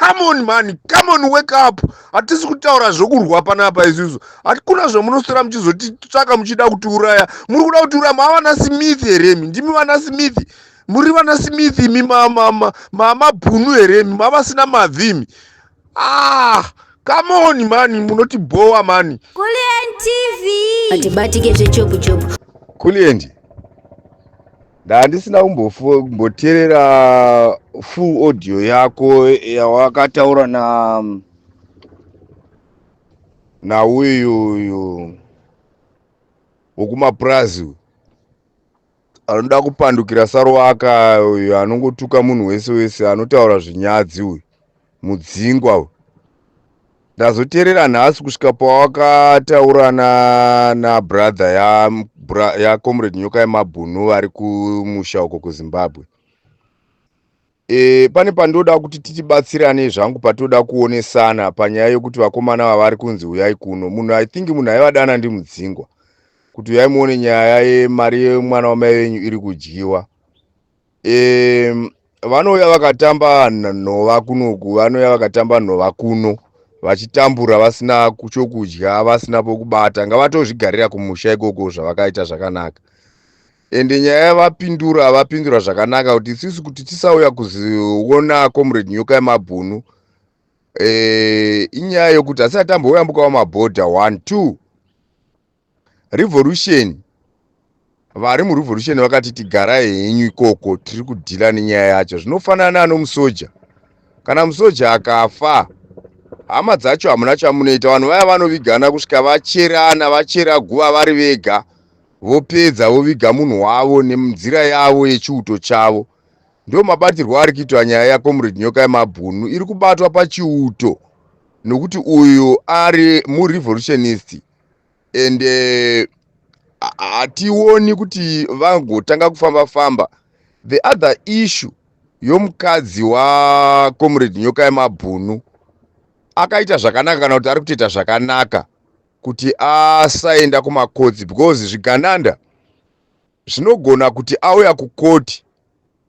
come on man, come on, wake up. Hatisi kutaura zvokurwa panapa isusu. Hakuna zvamunosora muchizotitsvaka muchida kutiuraya. Muri kuda kutiuraya mavana Smith here mi? Ndimi vana Smith? Muri vana Smith mi mabhunu here mi? Mavasina mavhimi. Come on man, munotiboa man. Kulien TV. Atibatike zvechopu chopu. Kuliendi. Ndandisina kumboteerera full audio yako yawakataura na uyu wokumapurazi anoda kupandukira Saruwaka, uyu anongotuka munhu wese anotaura zvinyadzi, uyu mudzingwa uyu. Ndazoteerera nhasi kusvika pawakataura na brother ya comrade Nyoka yemabhunu vari kumusha uko kuZimbabwe. Pane pandoda kuti titibatsirane zvangu patoda kuonesana panyaya yokuti vakomana vavari kunzi uyai kuno. I think munhu aivadana ndi mudzingwa kuti uyai muone nyaya yemari yemwana wamai venyu iri kudyiwa. Vanouya vakatamba nhova kunoku, vanouya vakatamba nhova kuno, vachitambura vasina chokudya, vasina pokubata. Ngavatozvigarira kumusha ikoko zvavakaita zvakanaka. Ende nyaya yavapindura zvakanaka kuti isusu kuti tisauya kuziona comrade Nyoka yemabhunu, inyaya yokuti asati tamboyambukawo mabhodha 1 2 revolution. Vari murevolution vakati tigarai henyu ikoko, tiri kudhila nenyaya yacho. Zvinofanana nomusoja. Kana musoja akafa, hama dzacho hamuna chamunoita. Vanhu vaya vanovigana kusvika vachera guva vari vega, vopedza voviga munhu wavo nenzira yavo yechiuto chavo. Ndio mabatirwo ari kuitwa nyaya yaComrade Nyoka yemabhunu. Iri kubatwa pachiuto nokuti uyu ari murevolutionist. Ende hationi kuti vangotanga kufamba. The other issue yomukadzi waComrade Nyoka yemabhunu akaita zvakanaka, kana kuti ari kutoita zvakanaka kuti asaenda kumakotsi, because zvigananda zvinogona kuti auya kukoti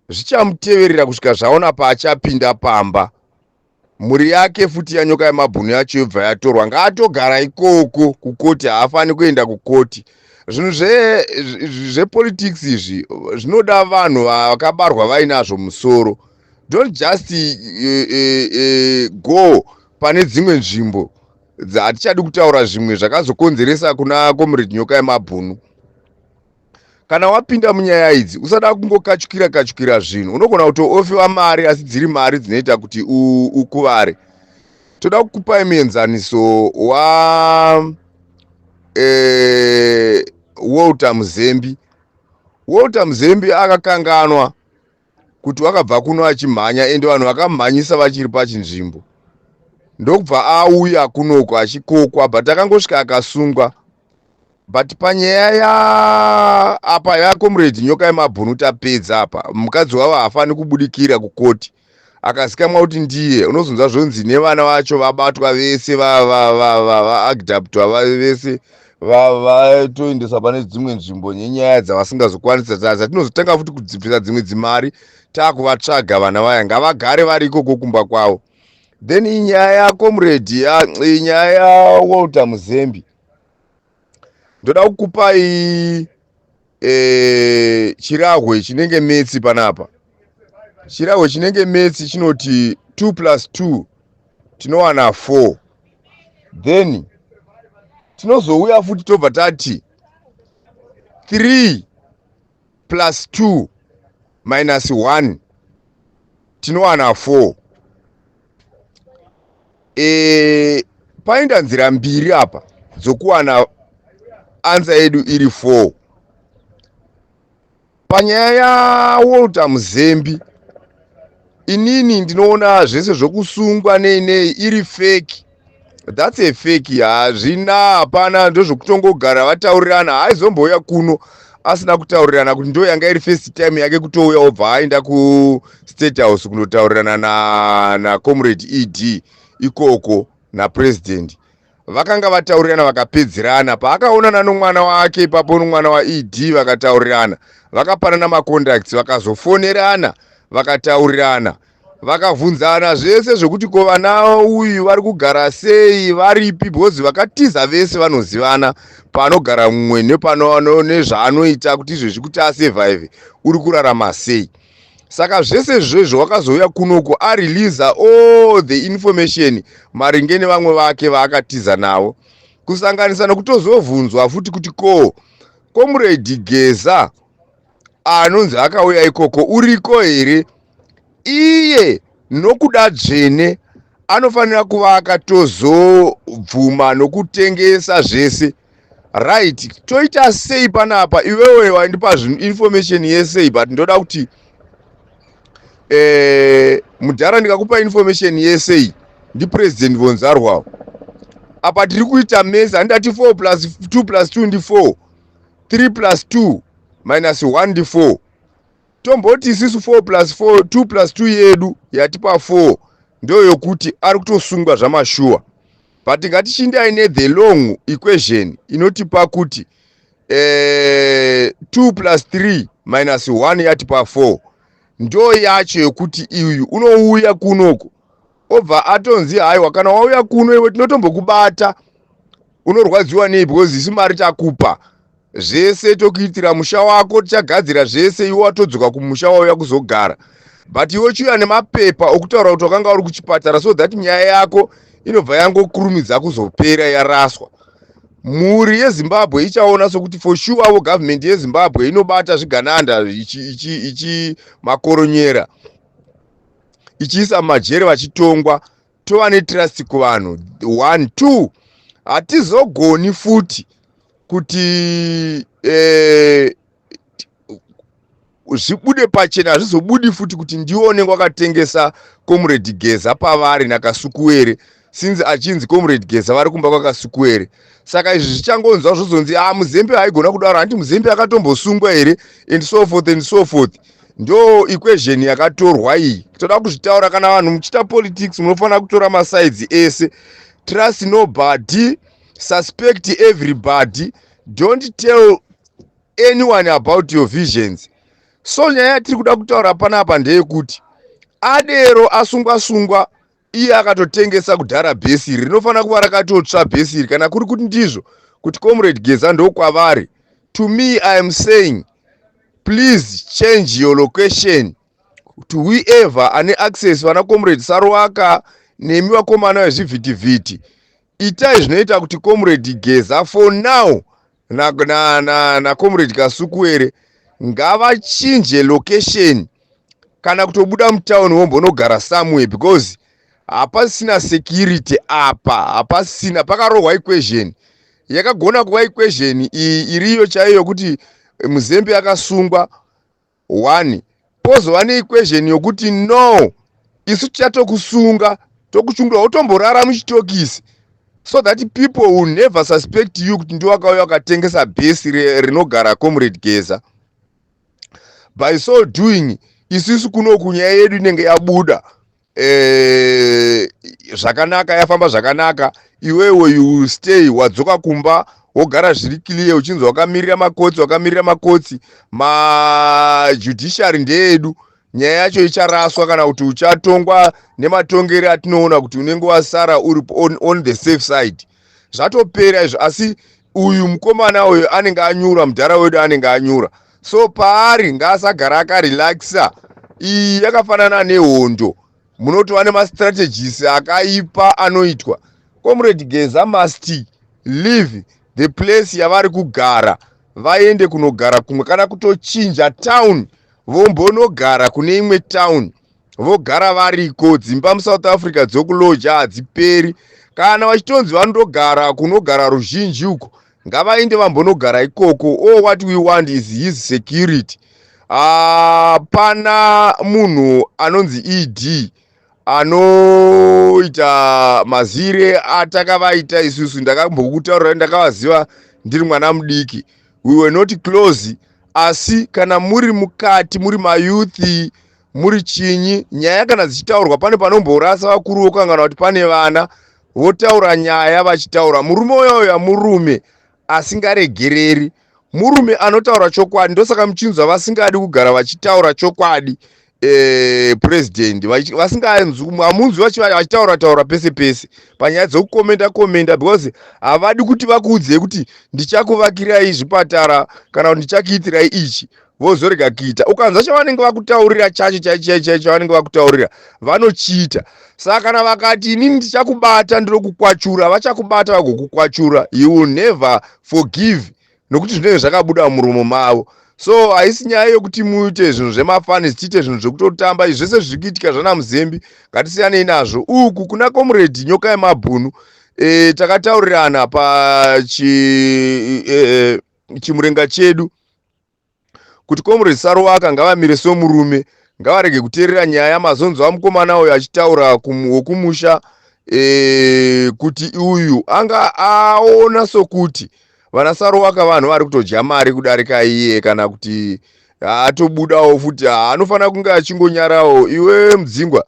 zvichamuteverera kusvika zvaona paachapinda pamba. Mhuri yake futi yaNyoka yemabhunu yacho yobva yatorwa. Ngaatogara ikoko kukoti, haafani kuenda kukoti. Zvinhu zvepolitics izvi zvinoda vanhu vakabarwa vainazvo musoro. Don't just go pane dzimwe nzvimbo. Hatichadi kutaura zvimwe zvakazokonzeresa kuna Comrade Nyoka yemabhunu. Kana wapinda munyaya idzi, usada kungokachukira zvinhu. Unogona kutoofewa mari, asi dziri mari dzinoita kuti ukuvare. Toda kukupai muenzaniso Walter Muzembi. Walter Muzembi akakanganwa kuti wakabva kuno achimhanya, ende vanhu vakamhanyisa vachiri pachinzvimbo. Ndokubva auya kunoko achikokwa, but akangosvika akasungwa. But panyaya apa yaComrade Nyoka yemabhunu tapedza apa, mukadzi wavo haafani kubudikira kukoti. Akazikamwa kuti ndiye, unozonzwa zvonzi nevana vacho vabatwa vese, vaagdaptwa vese, vatoendeswa pane dzimwe nzvimbo nenyaya dzavasingazokwanisa. Zatinozotanga futi kudzipisa dzimwe dzimari, taakuvatsvaga vana vaya, ngavagare vari ikoko kumba kwavo. Then inyaya yaComrade, inyaya yaWalter Muzembi, ndoda kukupai chirahwe chinenge metsi panapa. Chirahwe chinenge metsi chinoti 2 plus 2 tinowana 4. Then tinozouya futi tobva tati 3 plus 2 minus 1 tinowana 4. Painda nzira mbiri apa dzokuwana answer yedu iri 4. Panyaya yaWalter Muzembi, inini ndinoona zvese zvokusungwa nei iri fake. That's a fake. Hazvina, hapana, ndozvokutongogara vataurirana. Haizombouya kuno asina kutaurirana kuti ndo yanga iri first time yake kutouya obva aenda kuState House kundotaurirana na Comrade ED ikoko na president. Vakanga vataurirana vakapedzerana. Paakaonana nomwana wake ipapo nomwana waED vakataurirana, vakapanana macontacts, vakazofonerana vakataurirana. vakavhunzana zvese zvekuti ko vana uyu vari kugara sei, varipi, because vakatiza vese vanozivana panogara mumwe nezvaanoita kuti izvezvi kuti asurvive uri kurarama sei. Saka zvese izvezvo wakazouya kunoko areleasa all the information maringe nevamwe vake vaakatiza navo, kusanganisa nekutozovhunzwa futi kuti ko Comrade Geza anonzi akauya ikoko uriko here. Iye nokuda dzvene anofanira kuva akatozobvuma nokutengesa zvese. Right, toita sei panapa? Iwewe wandipa information yesei, but ndoda kuti mudhara ndikakupa information yesei ndipresident Vonzarwawo. Apa tiri kuita mesa, handati 4 plus 2 plus 2 ndi 4, 3 plus 2 minus 1 ndi 4. Tomboti isisu 4 plus 4, 2 plus 2 yedu yatipa 4 ndo yokuti ari kutosungwa zvamashuwa. But ngatichinde aine the long equation inotipa kuti 2 plus 3 minus 1 yatipa 4 ndo yacho yokuti iyu unouya kunoko obva atonzi haiwa kana wauya kuno iwe tinotombokubata, unorwadziwa nei because isi mari takupa zvese tokuitira musha wako, tichagadzira zvese, iwe watodzoka kumusha wauya kuzogara. But iwe chiuya nemapepa okutaura kuti wakanga uri kuchipatara, so that nyaya yako inobva yangokurumidza kuzopera yaraswa. Mhuri yeZimbabwe ichaona sokuti for sure avo government yeZimbabwe inobata zvigananda ichi makoronyera ichiisa majere vachitongwa. Tova netrust kuvanhu. 1 2 hatizogoni futi kuti zvibude pachena, hazvizobudi futi kuti ndione kwakatengesa Comrade Geza pavari naKasukuwere, since achinzi Comrade Geza vari kumba kwaKasukuwere. Saka izvi zvichangonzwa zvozonzi Muzembe haigona kudaro, handiti Muzembe akatombosungwa here and so forth and so forth. Ndo equation yakatorwa iyi. Toda kuzvitaura kana vanhu muchita politics munofanira kutora masides ese. Trust nobody, suspect everybody, don't tell anyone about your visions. So nyaya tiri kuda kutaura panapa ndeyekuti adero asungwa iye akatotengesa kudhara bhesiri rinofanira kuva rakatotsva bhesiri, kana kuri kuti ndizvo kuti Comrade Geza ndo kwavari. To me, I am saying please change your location to whoever ane access vana Comrade Saruwaka nemi vakomana vezvivhitivhiti. Itai zvinoita kuti Comrade Geza for now na Comrade Kasukuwere ngavachinje location kana kutobuda mutauni vombonogara somewhere, because hapasina security apa, hapasina, pakarohwa equation yakagona kuva equation iriyo chaiyo kuti Muzembe akasungwa 1, pozova neequation yokuti no, isu tichatokusunga tokuchungura utomborara muchitokisi, so that people will never suspect you kuti ndiwe wakauya wakatengesa bhesi rinogara Comrade Geza. By so doing, isusu kunoku nyaya yedu inenge yabuda zvakanaka, yafamba zvakanaka. Iwewe you stay, wadzoka kumba wogara zviri clear, uchinzi wakamirira makotsi, judiciary ndeyedu. Nyaya yacho icharaswa kana kuti uchatongwa nematongere atinoona kuti unenge wasara uri on the safe side. Zvatopera izvo, asi uyu mukomana uyu anenge anyura, mudhara wedu anenge anyura. So paari ngaasagara akarelaxa. Iyi yakafanana nehondo, munotova nemastrategies akaipa anoitwa. Comrade Geza must leave the place yavari kugara, vaende kunogara kumwe, kana kutochinja town vombonogara kune imwe town, vogara variko. Dzimba muSouth Africa dzokuloja hadziperi. Kana vachitonzi vanogara kunogara ruzhinji uko, ngavaende vambonogara ikoko. All what we want is his security. Pana munhu anonzi ED anoita mazire atakavaita isusu, ndakambokutaurira, ndakavaziva ndiri mwana mudiki. We were not close, asi kana muri mukati, muri mayouth, muri chinyi, nyaya kana dzichitaurwa pane panomborasa vakuru vokangana kuti pane vana votaura nyaya vachitaura. Murume uyoyo murume asingaregereri, murume anotaura chokwadi. Ndosaka muchinzwa vasingadi kugara vachitaura chokwadi president vasinganzwi hamunzwi vachitaura pese pese panyaya dzekukomenda because havadi kuti vakuudzei kuti ndichakuvakirai zvipatara kana kuti ndichakuitirai ichi vozorega kuita. Ukanzwa chavanenge vakutaurira chacho chaicho chavanenge vakutaurira vanochiita. Saka kana vakati inini ndichakubata ndinokukwachura, vachakubata vagokukwachura. You will never forgive nokuti zvinenge zvakabuda muromo mavo. So haisi nyaya yokuti muite zvinhu zvemafani, tiite zvinhu zvekutotamba. Izvi zvese zviri kuitika zvana Muzembe ngatisiyanei nazvo. Uku kuna comrade Nyoka yeMabhunu takataurirana chimurenga chedu kuti comrade Saruwaka ngavamire somurume, ngavarege kuteerera nyaya yamazonzo amukomana uyo achitaura wokumusha kuti uyu anga aona sokuti vana Saruwaka vanhu vari kutodya mari kudarika iye, kana kuti atobudawo futi anofanira kunge achingonyarawo. Iwe Mudzingwa,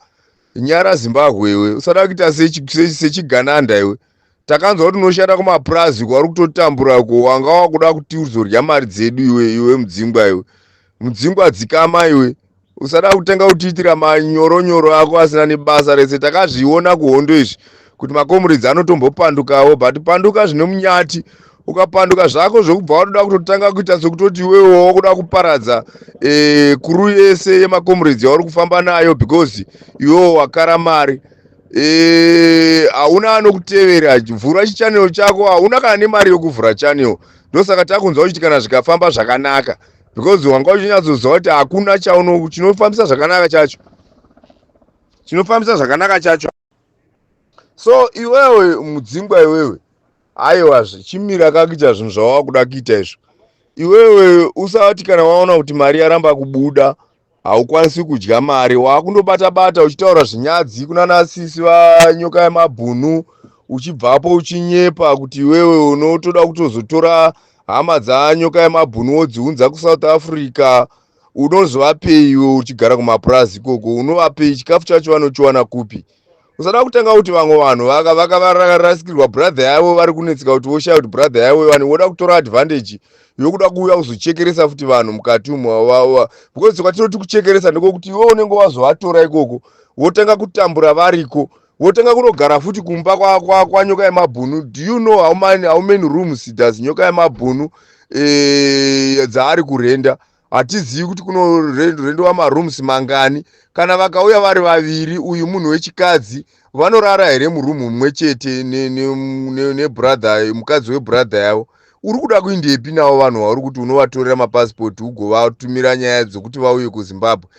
nyara Zimbabwe iwe, usada kuita sechigananda iwe. Takanzwa kuti unoshanda kumapurazi kwari kutotambura ko, wanga wakuda kuti uzorya mari dzedu iwe Mudzingwa iwe. Mudzingwa dzikama iwe, usada kutenga kutiitira manyoronyoro ako asina nebasa rese. Takazviona kuhondo izvi kuti makomuridzi anotombopandukawo, but panduka zvine munyati. Ukapanduka zvako zvokubva watoda kutotanga kuita sokutoti iwewe wakuda kuparadza kuru yese yemakomuridzi yauri kufamba nayo because iwewe wakara mari. Hauna anokutevera, vhura chichanelo chako, hauna kana nemari yokuvhura chanelo. Ndosaka takunzwa uchiti kana zvikafamba zvakanaka, because wanga uchinyatsoziva kuti hakuna chinofambisa zvakanaka chacho. So iwewe Mudzingwa iwewe, aiwazve chimira kakuita zvinhu zvawaakuda kuita izvo. Iwewe usati kana waona kuti mari yaramba kubuda haukwanisi kudya mari, wakundobata uchitaura zvinyadzi kunana sisi vaNyoka yeMabhunu, uchibvapo uchinyepa kuti iwewe unotoda kutozotora hama dzaNyoka yeMabhunu wodziunza kuSouth Africa. Unozovapei iwe uchigara kumapurazi ikoko? Unovapei? Chikafu chacho vanochiwana kupi? Usada kutanga kuti vamwe vanhu vakarasikirwa brother yavo vari kunetseka kuti voshaya kuti brother yavo vanhu voda kutora advantage yokuda kuuya kuzochekeresa futi vanhu mukati umo. Because kwatinoti kuchekeresa ndekokuti iwe unenge wazovatora ikoko wotanga kutambura variko, wotanga kunogara futi kumba kwaNyoka yeMabhunu. Do you know how many rooms does Nyoka yeMabhunu dzaari kurenda? Hatizivi kuti kunorendwa marooms mangani. Kana vakauya vari vaviri, uyu munhu wechikadzi, vanorara here murumu mumwe chete nebrother, mukadzi webrother yavo? Uri kuda kuindepi navo vanhu vauri kuti unovatorera mapasipoti ugovatumira nyaya dzokuti vauye kuZimbabwe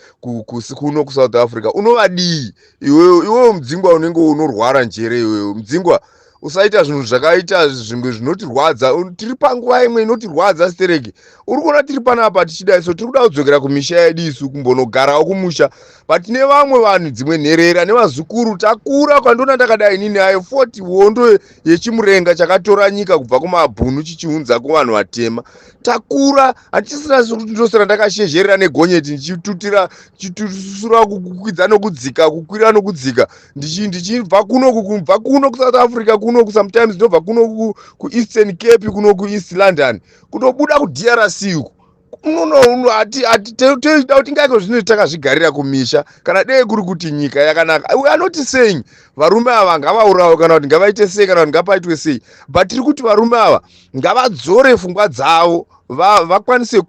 kuno kuSouth Africa? Unovadii iwewe Mudzingwa? Unenge unorwara njere iwewe Mudzingwa. Usaita zvinhu zvakaita zvimwe zvinotirwadza. Tiri panguva imwe inotirwadza stereki. Uri kuona tiri panapa tichidai, so tiri kuda kudzokera kumisha yedu isu kumbonogarawo kumusha, but tine vamwe vanhu, dzimwe nherera nevazukuru takura. Kwandoona takadai inini hayo 40 hondo yechimurenga chakatora nyika kubva kuMabhunu chichiunza kuvanhu vatema. Takura, hatisina kuti ndosara ndakashezherera negonyeti ndichitutura kukwidza nokudzika, kukwira nokudzika, ndichibva kuno kuSouth Africa, kuno sometimes ndobva kuno kuEastern Cape, kuno kuEast London, kunobuda kuDRC uku. Toida kuti ngaiko zvino takazvigarira kumisha kana dei kuri kuti nyika yakanaka. We are not saying varume ava ngavaurawe kana kuti ngavaite sei kana kuti ngapaitwe sei, but tiri kuti varume ava ngavadzore pfungwa dzavo, vakwanise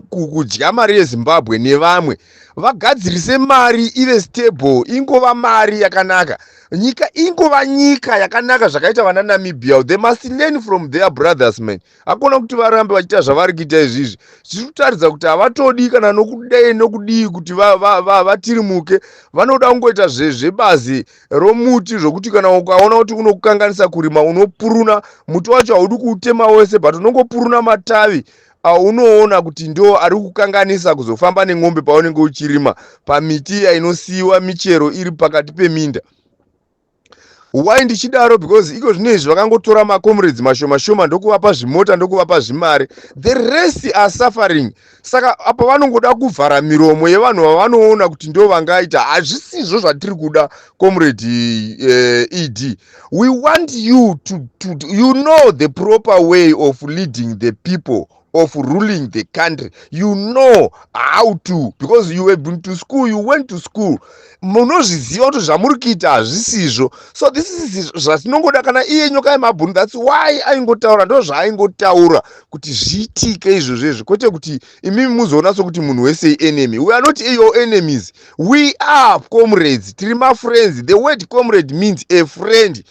kudya mari yeZimbabwe nevamwe, vagadzirise mari ive stable, ingova mari yakanaka, nyika ingova nyika yakanaka zvakaita vana Namibia. They must learn from their brothers man. Hakuna kuti varambe vachiita zvavari kuita izvizvi. Zviri kutaridza kuti havatodi kana nokudii kuti vatirimuke. Vanoda kungoita zvebazi romuti zvokuti kana ukaona kuti unokukanganisa kurima unopuruna muti wacho, haudi kuutema wese but unongopuruna matavi unoona kuti ndo ari kukanganisa kuzofamba nemombe paunenge uchirima pamiti inosiyiwa michero iri pakati peminda. Why ndichidaro? Because iko zvinezvi vakangotora makomrades mashoma ndokuvapa zvimota, ndokuvapa zvimari, the rest are suffering. Saka apa vanongoda kuvhara miromo yevanhu vavanoona kuti ndo vangaita. Hazvisizvo zvatiri kuda comrade ED. We want you to you know the proper way of leading the people of ruling the country. You know how to, because you have been to school, you went to school. Munozviziva kuti zvamuri kuita hazvisizvo. So this is zvatinongoda kana iye nyoka yemabhunu. That's why aingotaura ndo zvaaingotaura kuti zviitike izvozvo, kwete kuti imimi muzoona sokuti munhu wese enemy. We are not your enemies, we are comrades, tiri mafriends. The word comrade means a friend.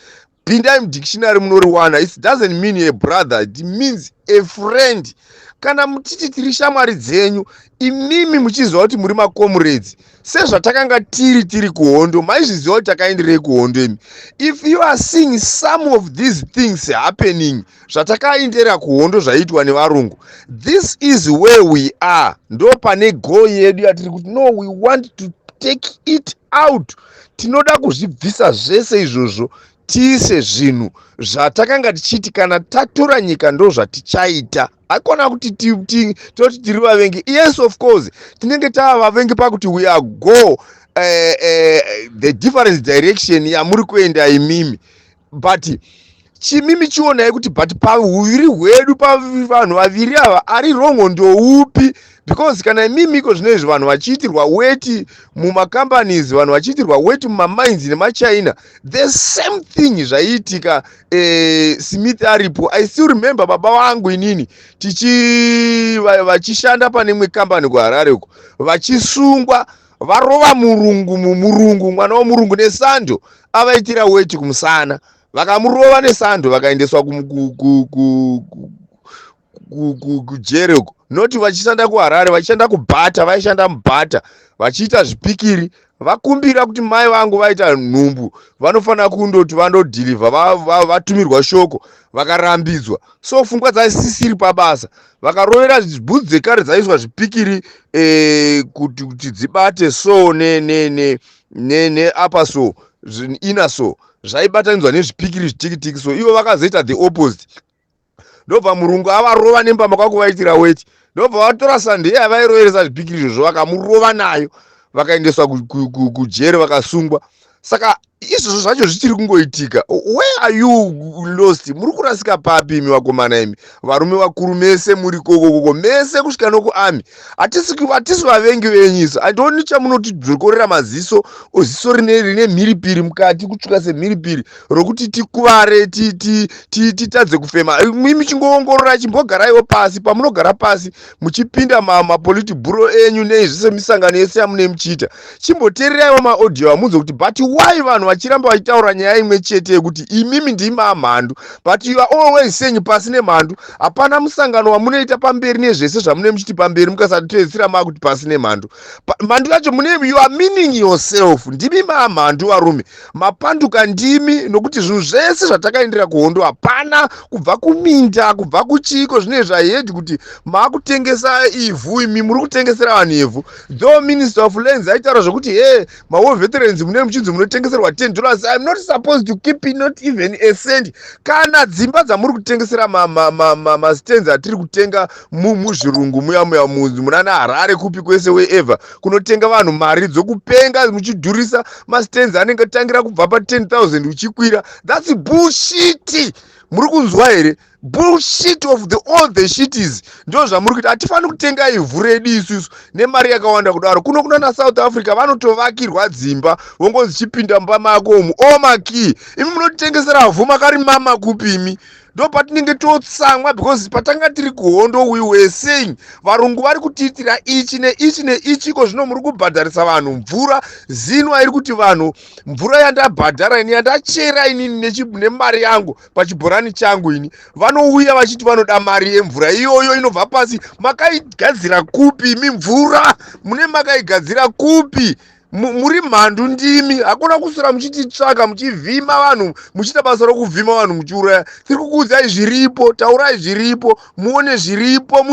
Pindai mudictionary munoriwana. It doesn't mean a brother, it means a friend. Kana muchiti tiri shamwari dzenyu, imimi muchiziva kuti muri macomrades, sezvatakanga tiri kuhondo, maizviziva kuti takaenderei kuhondo imi. If you are seeing some of these things happening, zvatakaendera kuhondo zvaitwa nevarungu, this is where we are. Ndo pane goal yedu yatiri kuti no, we want to take it out. Tinoda kuzvibvisa zvese izvozvo, tiise zvinhu zvatakanga tichiti kana tatora nyika ndo zvatichaita. Akona kuti toti tiri vavengi. Yes, of course tinenge tava vavengi pakuti we are go the different direction yamuri kuenda imimi, but chimimi chionai kuti but pahuviri hwedu pavanhu vaviri ava ari rongo ndoupi? Because kana imimi iko zvinezvi vanhu vachiitirwa weti mumacompanies, vanhu vachiitirwa weti mumamines nemachina, the same thing zvaiitika Smith aripo. I still remember baba vangu inini vachishanda pane imwe kambani kuHarare uko, vachisungwa varova murungu mwana womurungu nesando, avaitira weti kumusana, vakamurova nesando vakaendeswa kujere uko. Noti vachishanda kuHarare, vachishanda kuBhata, vaishanda muBhata vachiita zvipikiri, vakumbira kuti mai vangu vaita nhumbu, vanofanira kundoti vandodhilivha, vatumirwa shoko, vakarambidzwa. So pfungwa dzasisiri pabasa, vakarovera bvudzi dzekare dzaiswa zvipikiri kuti dzibate so ne upper so, inner so, zvaibatanidzwa nezvipikiri zvitikitiki. So ivo vakazoita the opposite. Ndobva murungu avarova nembama kwakuvaitira weti, ndobva vatora sande yavairoveresa zvipikiri izvozvo vakamurova nayo, vakaendeswa kujere vakasungwa. Saka izvozvo zvacho zvichiri kungoitika. Where are you lost? Muri kurasika papi imi vakomana imi, varume vakuru mese muri kokoko mese kusvika nokuami? Hatisi vavengi venyu. Handoni chamunoti dzokorera maziso, ziso rine mhiripiri mukati, kutsvuka semhiripiri rokuti tikuvare titadze kufema. Mimi chingoongorora, chimbogaraiwo pasi, pamunogara pasi muchipinda mapolitibhuro enyu nezvese misangano yese yamune muchiita, chimboteereraiwo maaudio amunzwe kuti but why vanhu vachiramba vachitaura nyaya imwe chete yekuti imimi ndimi amhandu, but you are always saying pasine mhandu. Hapana musangano wamunoita pamberi nezvese zvamune muchiti pamberi mukasatitedzera makuti pasine mhandu. Mhandu yacho you are meaning yourself. Ndimi maamhandu varume, mapanduka ndimi, nokuti zvinhu zvese zvatakaendera kuhondo hapana, kubva kuminda, kubva kuchiko, zvine zvahedi kuti maakutengesa ivhu, imi muri kutengesera vanhu ivhu. Though Minister of Lands aitaura zvokuti war veterans mune muchinzi munotengeserwa $10. I'm not supposed to keep it, not even a cent. Kana dzimba dzamuri kutengesera mastands atiri kutenga muzvirungu muya munana Harare kupi kwese wherever kunotenga vanhu mari dzokupenga muchidhurisa mastands anenge tangira kubva pa10,000 uchikwira. That's bullshit. Muri kunzwa here? Bullshit of all the shities. Ndo zvamuri kuti hatifani kutenga ivhu redu isusu nemari yakawanda kudaro. Kuno na South Africa vanotovakirwa dzimba vongozi chipinda mumba mako umu omaki. Imi munotengesera vhu makarimama kupi imi? Ndo patinenge totsamwa, because patanga tiri kuhondo we were saying varungu vari kutiitira ichi neichi ko zvino muri kubhadharisa vanhu mvura. Zino iri kuti vanhu mvura yandabhadhara ini, yandachera inini nemari yangu pachibhorani changu ini, vanouya vachiti vanoda mari yemvura iyoyo inobva pasi. Makaigadzira kupi imi mvura? Mune makaigadzira kupi? Muri mhandu ndimi, hakuna kusura muchititsvaka muchivhima vanhu, muchita basa rokuvhima vanhu muchiuraya. Tiri kukuudzai zviripo, taurai zviripo, muone zviripo,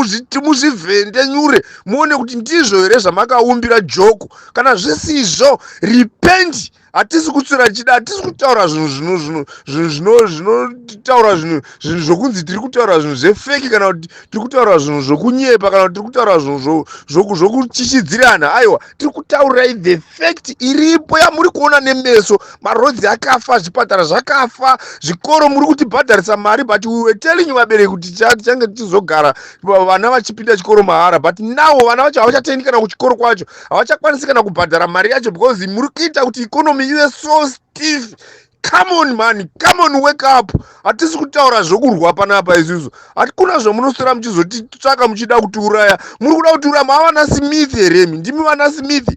muzvivhende nyure, muone kuti ndizvo here zvamakaumbira joko. Kana zvisizvo, repent hatisi kutsura chida, hatisi kutaura zvinhu zvinotaura zvinhu zvokunzi tiri kutaura zvinhu zvefeki, kana kuti tiri kutaura zvinhu zvokunyepa, kana kuti tiri kutaura zvinhu zvokuchichidzirana. Aiwa, tiri kutaurirai the fact iripo yamuri kuona nemeso. Marodzi akafa, zvipatara zvakafa, zvikoro muri kutibhadharisa mari, but we were telling you vabereki kuti tichange tichizogara vana vachipinda chikoro mahara, but now vana vacho havachatendi kana kuchikoro kwacho, havachakwanisi kana kubhadhara mari yacho because muri kuita kuti ikonomi ive so stiff. Come on man, come on, wake up. Hatisi kutaura zvokurwa panapa isusu. Hakuna zvamunosora muchizotitsvaka muchida kutiuraya. Muri kuda kutiuraya mavana Smith here mi? Ndimi vana Smith?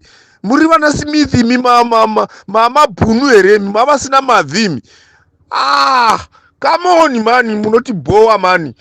Muri vana Smith mi mabhunu here mi? Mavasina mavhimi. Come on man, munoti bowa mani.